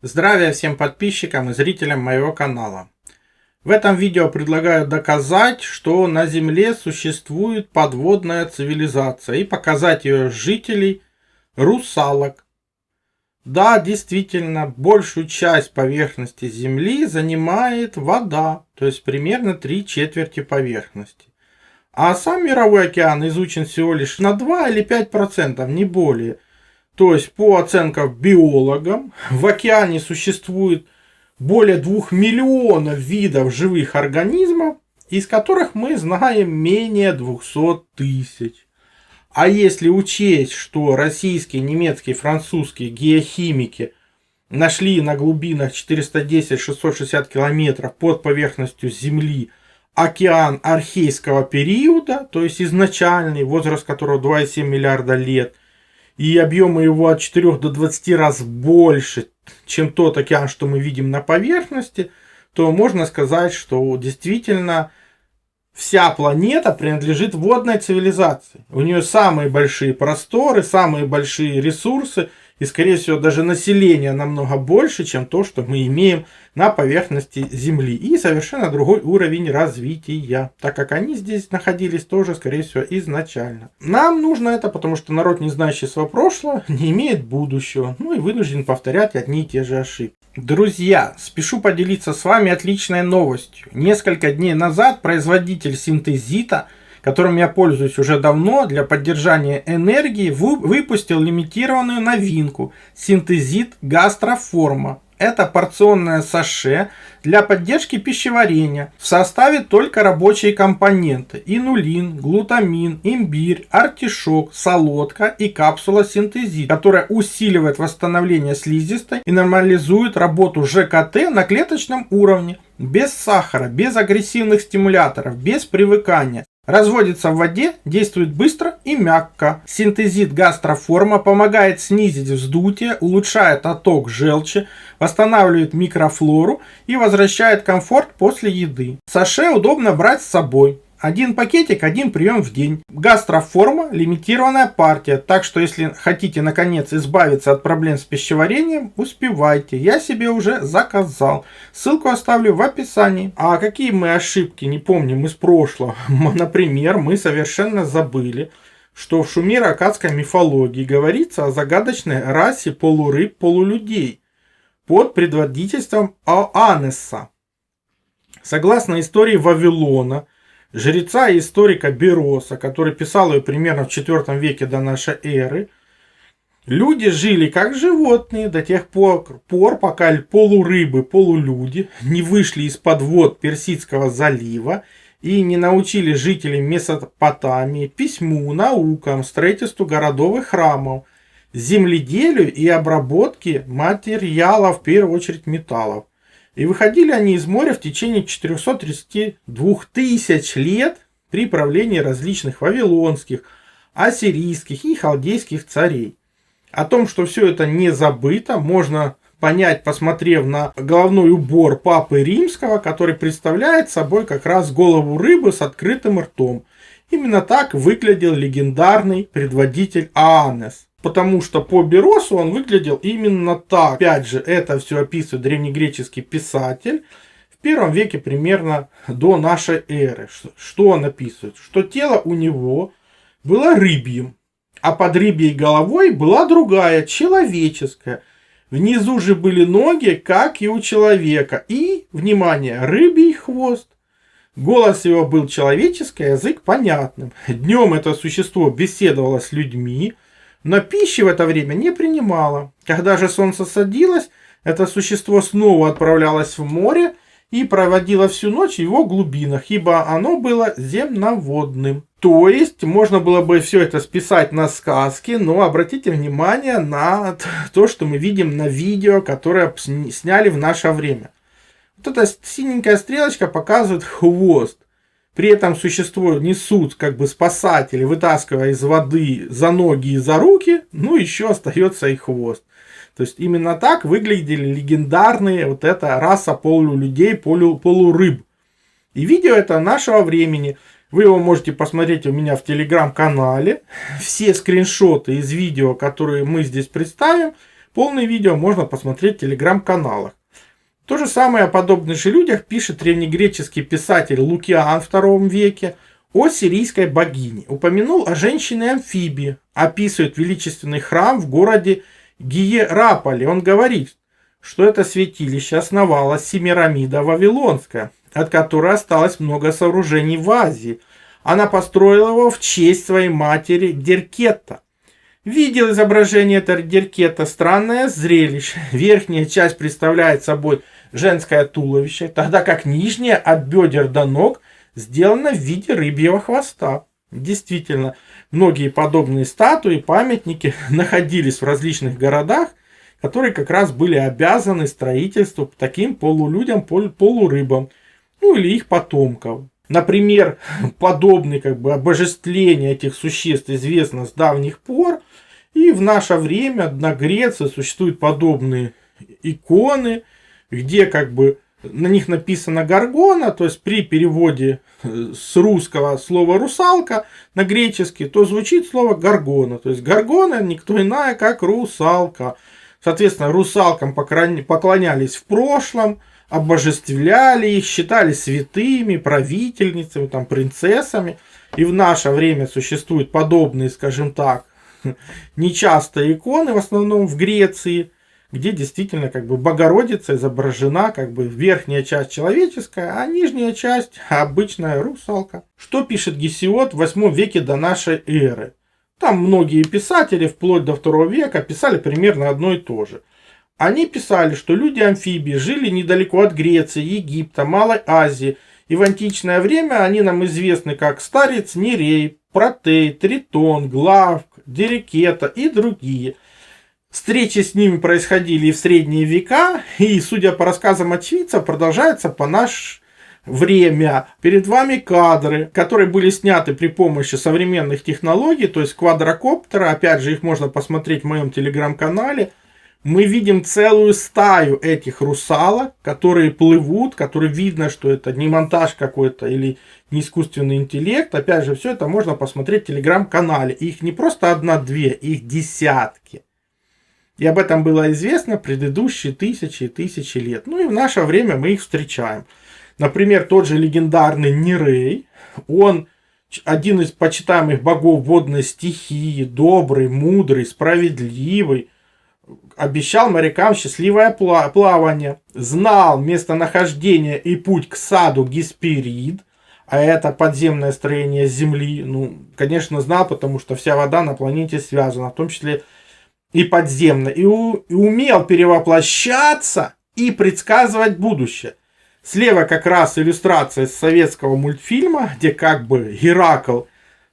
Здравия всем подписчикам и зрителям моего канала. В этом видео предлагаю доказать, что на Земле существует подводная цивилизация и показать ее жителей русалок. Да, действительно, большую часть поверхности Земли занимает вода, то есть примерно 3/4 поверхности. А сам мировой океан изучен всего лишь на 2 или 5%, не более. То есть, по оценкам биологам, в океане существует более 2 миллионов видов живых организмов, из которых мы знаем менее 200 тысяч. А если учесть, что российские, немецкие, французские геохимики нашли на глубинах 410-660 километров под поверхностью Земли океан архейского периода, то есть изначальный, возраст которого 2,7 миллиарда лет, и объемы его от 4 до 20 раз больше, чем тот океан, что мы видим на поверхности, то можно сказать, что действительно вся планета принадлежит водной цивилизации. У нее самые большие просторы, самые большие ресурсы, и, скорее всего, даже население намного больше, чем то, что мы имеем на поверхности Земли. И совершенно другой уровень развития, так как они здесь находились тоже, скорее всего, изначально. Нам нужно это, потому что народ, не знающий своего прошлого, не имеет будущего, ну и вынужден повторять одни и те же ошибки. Друзья, спешу поделиться с вами отличной новостью. Несколько дней назад производитель синтезита, которым я пользуюсь уже давно для поддержания энергии, выпустил лимитированную новинку – синтезит гастроформа. Это порционное саше для поддержки пищеварения. В составе только рабочие компоненты: инулин, глутамин, имбирь, артишок, солодка и капсула синтезит, которая усиливает восстановление слизистой и нормализует работу ЖКТ на клеточном уровне. Без сахара, без агрессивных стимуляторов, без привыкания. Разводится в воде, действует быстро и мягко. Синтезит гастроформа помогает снизить вздутие, улучшает отток желчи, восстанавливает микрофлору и возвращает комфорт после еды. Саше удобно брать с собой. Один пакетик, один прием в день. Гастроформа – лимитированная партия, так что если хотите наконец избавиться от проблем с пищеварением, успевайте. Я себе уже заказал. Ссылку оставлю в описании. А какие мы ошибки не помним из прошлого? Например, мы совершенно забыли, что в шумеро-аккадской мифологии говорится о загадочной расе полурыб-полулюдей под предводительством Оаннеса. Согласно истории Вавилона, жреца и историка Бероса, который писал ее примерно в IV веке до нашей эры, люди жили как животные до тех пор, пока полурыбы, полулюди не вышли из-под вод Персидского залива и не научили жителей Месопотамии письму, наукам, строительству городов и храмов, земледелию и обработке материалов, в первую очередь металлов. И выходили они из моря в течение 432 тысяч лет при правлении различных вавилонских, ассирийских и халдейских царей. О том, что все это не забыто, можно понять, посмотрев на головной убор Папы Римского, который представляет собой как раз голову рыбы с открытым ртом. Именно так выглядел легендарный предводитель Оаннес. Потому что по Беросу он выглядел именно так. Опять же, это все описывает древнегреческий писатель в первом веке примерно до нашей эры. Что он описывает? Что тело у него было рыбьим, а под рыбьей головой была другая, человеческая. Внизу же были ноги, как и у человека. И, внимание, рыбий хвост. Голос его был человеческий, язык понятным. Днем это существо беседовало с людьми, но пищи в это время не принимало. Когда же солнце садилось, это существо снова отправлялось в море и проводило всю ночь в его глубинах, ибо оно было земноводным. То есть, можно было бы все это списать на сказки, но обратите внимание на то, что мы видим на видео, которое сняли в наше время. Вот эта синенькая стрелочка показывает хвост. При этом существо несут как бы спасатели, вытаскивая из воды за ноги и за руки, ну еще остается и хвост. То есть именно так выглядели легендарные вот эта раса полулюдей, полурыб. И видео это нашего времени. Вы его можете посмотреть у меня в телеграм-канале. Все скриншоты из видео, которые мы здесь представим, Полное видео можно посмотреть в телеграм-каналах. То же самое о подобных же людях пишет древнегреческий писатель Лукиан в II веке о сирийской богине. Упомянул о женщине-амфибии, описывает величественный храм в городе Гиераполе. Он говорит, что это святилище основала Семирамида Вавилонская, от которой осталось много сооружений в Азии. Она построила его в честь своей матери Деркета. Видел изображение этого Деркета, странное зрелище. Верхняя часть представляет собой женское туловище, тогда как нижняя от бедер до ног сделана в виде рыбьего хвоста. Действительно, многие подобные статуи и памятники находились в различных городах, которые как раз были обязаны строительству таким полулюдям, полурыбам, ну или их потомков. Например, подобное обожествление этих существ известно с давних пор, и в наше время на Греции существуют подобные иконы, где на них написано Горгона, то есть при переводе с русского слова русалка на греческий, то звучит слово Горгона. То есть Горгона никто иная, как русалка. Соответственно, русалкам поклонялись в прошлом, обожествляли их, считали святыми, правительницами, принцессами. И в наше время существуют подобные, скажем так, нечастые иконы, в основном в Греции, где действительно Богородица изображена, верхняя часть человеческая, а нижняя часть обычная русалка. Что пишет Гесиод в 8 веке до нашей эры? Там многие писатели, вплоть до 2 века, писали примерно одно и то же. Они писали, что люди-амфибии жили недалеко от Греции, Египта, Малой Азии, и в античное время они нам известны как Старец Нерей, Протей, Тритон, Главк, Дерекета и другие. Встречи с ними происходили и в средние века, и, судя по рассказам очевидцев, продолжаются по наше время. Перед вами кадры, которые были сняты при помощи современных технологий, то есть квадрокоптера, опять же их можно посмотреть в моем телеграм-канале. Мы видим целую стаю этих русалок, которые плывут, которые видно, что это не монтаж какой-то или не искусственный интеллект. Опять же, все это можно посмотреть в телеграм-канале. Их не просто одна-две, их десятки. И об этом было известно предыдущие тысячи и тысячи лет. Ну и в наше время мы их встречаем. Например, тот же легендарный Нерей. Он один из почитаемых богов водной стихии, добрый, мудрый, справедливый. Обещал морякам счастливое плавание. Знал местонахождение и путь к саду Гесперид. А это подземное строение Земли. Конечно, знал, потому что вся вода на планете связана. В том числе и подземно, и умел перевоплощаться и предсказывать будущее. Слева как раз иллюстрация из советского мультфильма, где Геракл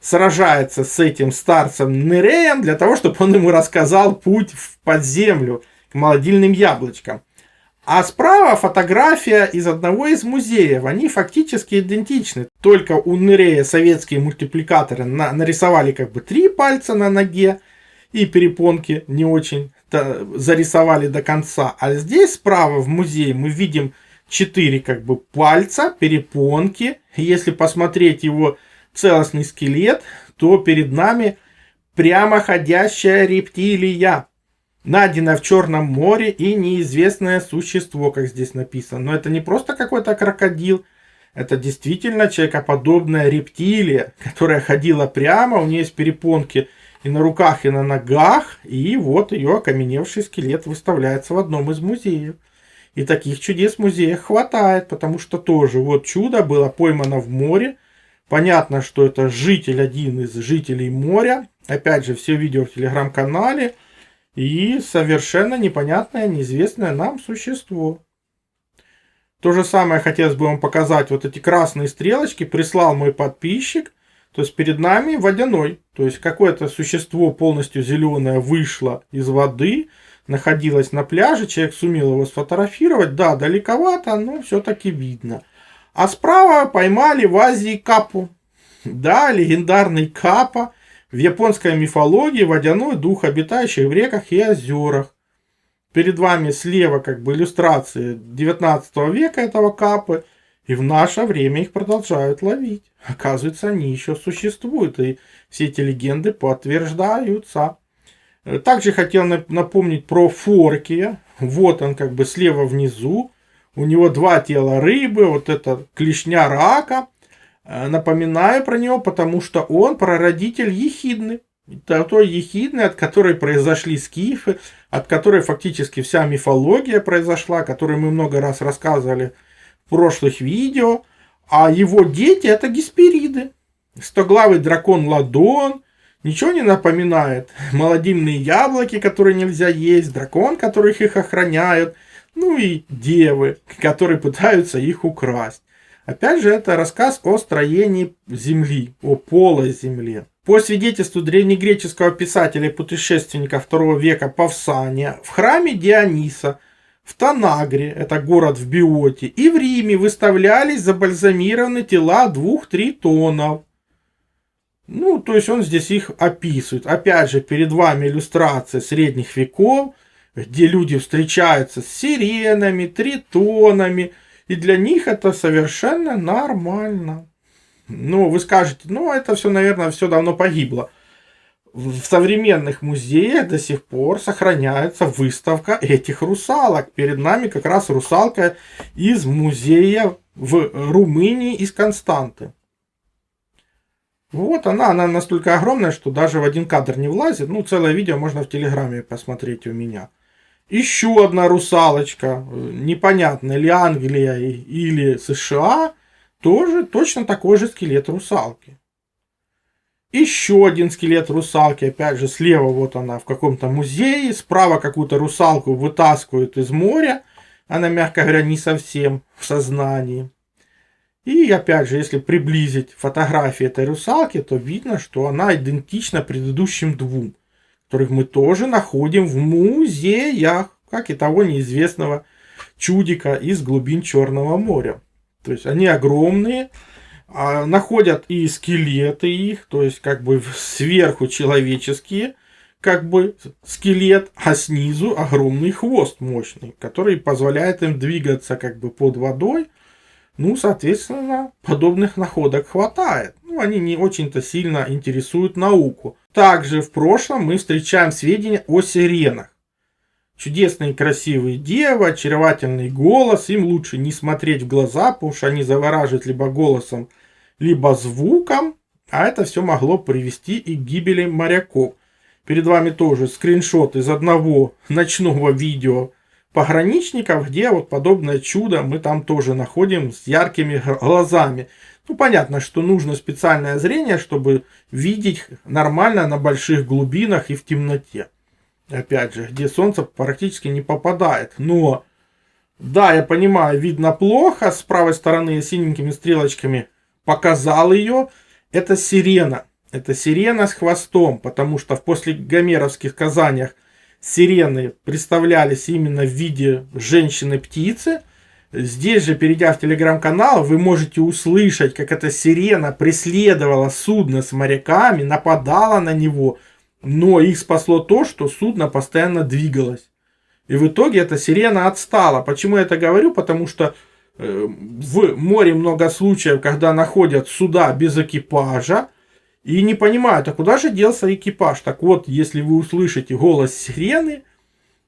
сражается с этим старцем Нереем для того, чтобы он ему рассказал путь в подземлю к молодильным яблочкам. А справа фотография из одного из музеев. Они фактически идентичны. Только у Нерея советские мультипликаторы нарисовали 3 пальца на ноге, и перепонки не очень зарисовали до конца. А здесь справа в музее мы видим 4 пальца, перепонки. Если посмотреть его целостный скелет, то перед нами прямоходящая рептилия, найденная в Черном море и неизвестное существо, как здесь написано. Но это не просто какой-то крокодил, это действительно человекоподобная рептилия, которая ходила прямо, у нее есть перепонки и на руках, и на ногах, и вот ее окаменевший скелет выставляется в одном из музеев. И таких чудес в музеях хватает, потому что тоже чудо было поймано в море. Понятно, что это один из жителей моря. Опять же, все видео в телеграм-канале. И совершенно непонятное, неизвестное нам существо. То же самое хотелось бы вам показать. Вот эти красные стрелочки прислал мой подписчик. То есть перед нами водяной. То есть какое-то существо полностью зеленое вышло из воды, находилось на пляже. Человек сумел его сфотографировать. Да, далековато, но все-таки видно. А справа поймали в Азии капу. Да, легендарный капа. В японской мифологии водяной дух, обитающий в реках и озерах. Перед вами слева иллюстрации 19 века этого капы. И в наше время их продолжают ловить. Оказывается, они еще существуют. И все эти легенды подтверждаются. Также хотел напомнить про Форкия. Вот он как бы слева внизу. У него два тела рыбы, вот это клешня рака. Напоминаю про него, потому что он прародитель Ехидны. Той Ехидны, от которой произошли скифы, от которой фактически вся мифология произошла, о которой мы много раз рассказывали в прошлых видео. А его дети это Геспериды. Стоглавый дракон Ладон. Ничего не напоминает. Молодильные яблоки, которые нельзя есть, дракон, который их охраняет, ну и девы, которые пытаются их украсть. Опять же, это рассказ о строении Земли, о полой Земле. По свидетельству древнегреческого писателя и путешественника II века Павсания, в храме Диониса, в Танагре, это город в Биоте, и в Риме выставлялись забальзамированы тела 2 тритонов. Ну, то есть он здесь их описывает. Опять же, перед вами иллюстрация средних веков, где люди встречаются с сиренами, тритонами, и для них это совершенно нормально. Ну, вы скажете, ну, это все, наверное, все давно погибло. В современных музеях до сих пор сохраняется выставка этих русалок. Перед нами как раз русалка из музея в Румынии, из Константы. Вот она настолько огромная, что даже в один кадр не влазит. Ну, целое видео можно в Телеграме посмотреть у меня. Еще одна русалочка, непонятно, или Англия, или США, тоже точно такой же скелет русалки. Еще один скелет русалки, опять же, слева вот она в каком-то музее, справа какую-то русалку вытаскивают из моря, она, мягко говоря, не совсем в сознании. И опять же, если приблизить фотографии этой русалки, то видно, что она идентична предыдущим двум, которых мы тоже находим в музеях, как и того неизвестного чудика из глубин Черного моря. То есть они огромные, находят и скелеты их, то есть как бы сверху человеческие, как бы скелет, а снизу огромный хвост мощный, который позволяет им двигаться как бы под водой. Ну, соответственно, подобных находок хватает. Ну, они не очень-то сильно интересуют науку. Также в прошлом мы встречаем сведения о сиренах. Чудесные красивые девы, очаровательный голос. Им лучше не смотреть в глаза, потому что они завораживают либо голосом, либо звуком. А это все могло привести и к гибели моряков. Перед вами тоже скриншот из одного ночного видео пограничников, где вот подобное чудо мы там тоже находим с яркими глазами. Ну, понятно, что нужно специальное зрение, чтобы видеть нормально на больших глубинах и в темноте. Опять же, где солнце практически не попадает. Но, да, я понимаю, видно плохо. С правой стороны я синенькими стрелочками показал ее. Это сирена. Это сирена с хвостом, потому что в послегомеровских сказаниях сирены представлялись именно в виде женщины-птицы. Здесь же, перейдя в телеграм-канал, вы можете услышать, как эта сирена преследовала судно с моряками, нападала на него, но их спасло то, что судно постоянно двигалось. И в итоге эта сирена отстала. Почему я это говорю? Потому что в море много случаев, когда находят суда без экипажа, и не понимают, а куда же делся экипаж? Так вот, если вы услышите голос сирены,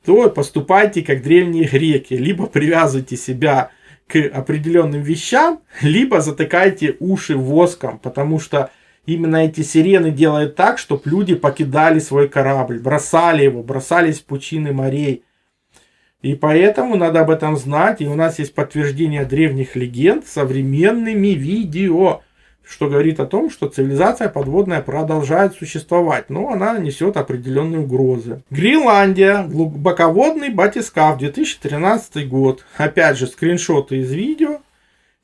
то поступайте как древние греки. Либо привязывайте себя к определенным вещам, либо затыкайте уши воском. Потому что именно эти сирены делают так, чтобы люди покидали свой корабль, бросали его, бросались в пучины морей. И поэтому надо об этом знать. И у нас есть подтверждение древних легенд современными видео, что говорит о том, что цивилизация подводная продолжает существовать, но она несет определенные угрозы. Гренландия, глубоководный батискаф, 2013 год. Опять же, скриншоты из видео.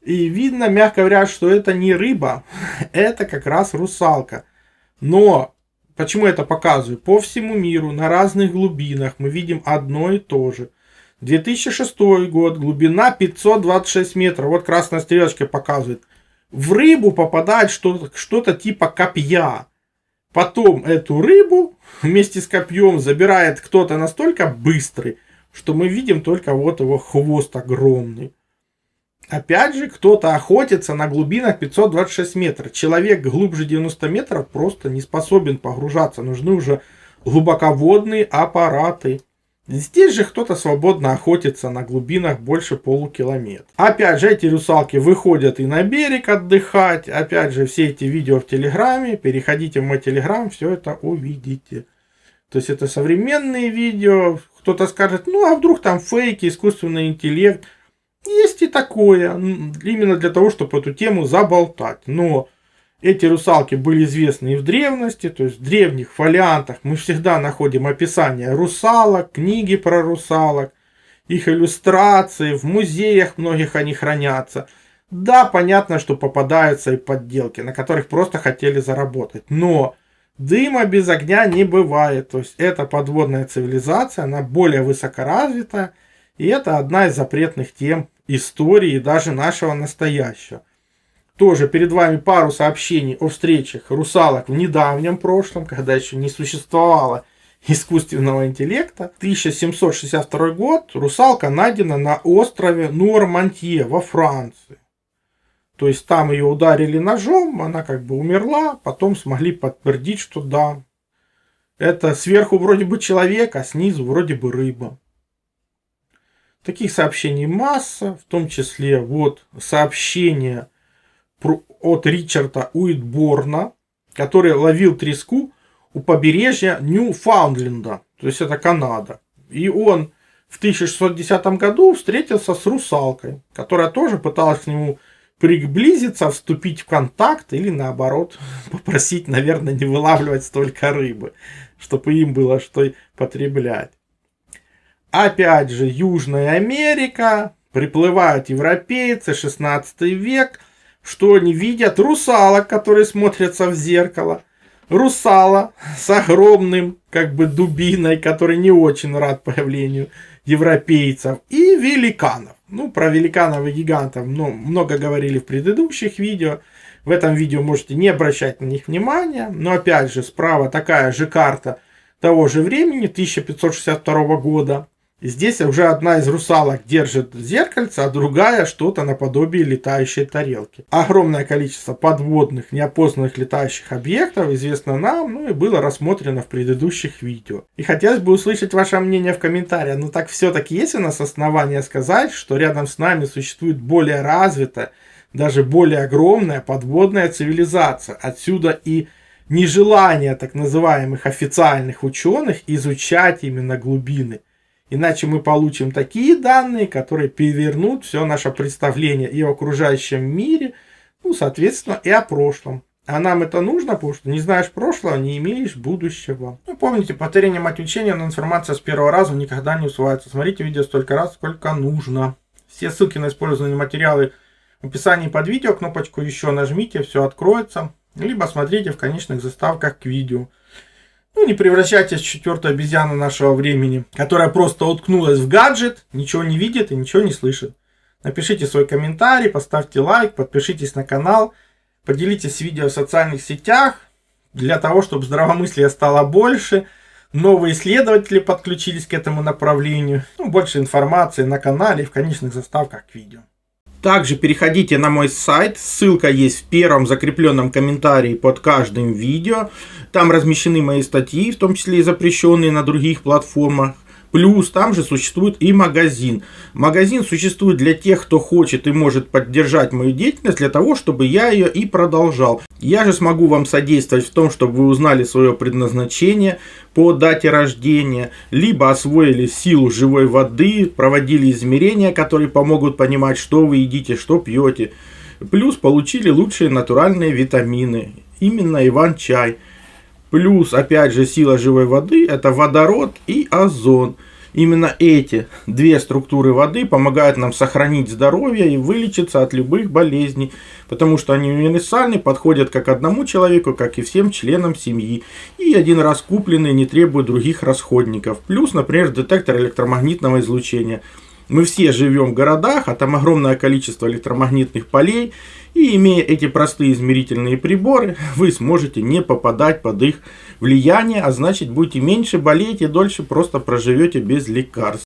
И видно, мягко говоря, что это не рыба, это как раз русалка. Но, почему я это показываю? По всему миру, на разных глубинах мы видим одно и то же. 2006 год, глубина 526 метров, вот красная стрелочка показывает. В рыбу попадает что-то типа копья. Потом эту рыбу вместе с копьем забирает кто-то настолько быстрый, что мы видим только вот его хвост огромный. Опять же, кто-то охотится на глубинах 526 метров. Человек глубже 90 метров просто не способен погружаться. Нужны уже глубоководные аппараты. Здесь же кто-то свободно охотится на глубинах больше полукилометра. Опять же, эти русалки выходят и на берег отдыхать. Опять же, все эти видео в Телеграме. Переходите в мой Телеграм, все это увидите. То есть это современные видео. Кто-то скажет, ну а вдруг там фейки, искусственный интеллект. Есть и такое. Именно для того, чтобы эту тему заболтать. Но эти русалки были известны и в древности, то есть в древних фолиантах мы всегда находим описание русалок, книги про русалок, их иллюстрации, в музеях многих они хранятся. Да, понятно, что попадаются и подделки, на которых просто хотели заработать, но дыма без огня не бывает, то есть эта подводная цивилизация, она более высокоразвитая, и это одна из запретных тем истории и даже нашего настоящего. Тоже перед вами пару сообщений о встречах русалок в недавнем прошлом, когда еще не существовало искусственного интеллекта. 1762 год русалка найдена на острове Нуар-Монтье во Франции. То есть там ее ударили ножом, она как бы умерла, потом смогли подтвердить, что да, это сверху вроде бы человек, а снизу вроде бы рыба. Таких сообщений масса, в том числе вот сообщение от Ричарда Уитборна, который ловил треску у побережья Ньюфаундленда, то есть это Канада. И он в 1610 году встретился с русалкой, которая тоже пыталась к нему приблизиться, вступить в контакт или наоборот попросить, наверное, не вылавливать столько рыбы, чтобы им было что потреблять. Опять же, Южная Америка, приплывают европейцы, 16 век. Что они видят? Русалок, которые смотрятся в зеркало. Русала с огромным, как бы, дубиной, который не очень рад появлению европейцев. И великанов. Ну, про великанов и гигантов много говорили в предыдущих видео. В этом видео можете не обращать на них внимания. Но опять же, справа такая же карта того же времени, 1562 года. Здесь уже одна из русалок держит зеркальце, а другая что-то наподобие летающей тарелки. Огромное количество подводных, неопознанных летающих объектов известно нам, ну и было рассмотрено в предыдущих видео. И хотелось бы услышать ваше мнение в комментариях. Но так все-таки есть у нас основания сказать, что рядом с нами существует более развитая, даже более огромная подводная цивилизация. Отсюда и нежелание так называемых официальных ученых изучать именно глубины. Иначе мы получим такие данные, которые перевернут все наше представление и о окружающем мире, ну, соответственно, и о прошлом. А нам это нужно, потому что не знаешь прошлого, не имеешь будущего. Ну, помните, повторение мать учения, но информация с первого раза никогда не усваивается. Смотрите видео столько раз, сколько нужно. Все ссылки на использованные материалы в описании под видео. Кнопочку еще нажмите, все откроется. Либо смотрите в конечных заставках к видео. Ну, не превращайтесь в четвертую обезьяну нашего времени, которая просто уткнулась в гаджет, ничего не видит и ничего не слышит. Напишите свой комментарий, поставьте лайк, подпишитесь на канал, поделитесь видео в социальных сетях, для того, чтобы здравомыслия стало больше, новые исследователи подключились к этому направлению, ну, больше информации на канале и в конечных заставках к видео. Также переходите на мой сайт, ссылка есть в первом закрепленном комментарии под каждым видео. Там размещены мои статьи, в том числе и запрещенные на других платформах. Плюс там же существует и магазин. Магазин существует для тех, кто хочет и может поддержать мою деятельность, для того, чтобы я ее и продолжал. Я же смогу вам содействовать в том, чтобы вы узнали свое предназначение по дате рождения, либо освоили силу живой воды, проводили измерения, которые помогут понимать, что вы едите, что пьете. Плюс получили лучшие натуральные витамины, именно Иван-чай. Плюс, опять же, сила живой воды – это водород и озон. Именно эти две структуры воды помогают нам сохранить здоровье и вылечиться от любых болезней, потому что они универсальны, подходят как одному человеку, как и всем членам семьи. И один раз купленные не требуют других расходников. Плюс, например, детектор электромагнитного излучения. Мы все живем в городах, а там огромное количество электромагнитных полей, и имея эти простые измерительные приборы, вы сможете не попадать под их влияние, а значит будете меньше болеть и дольше просто проживете без лекарств.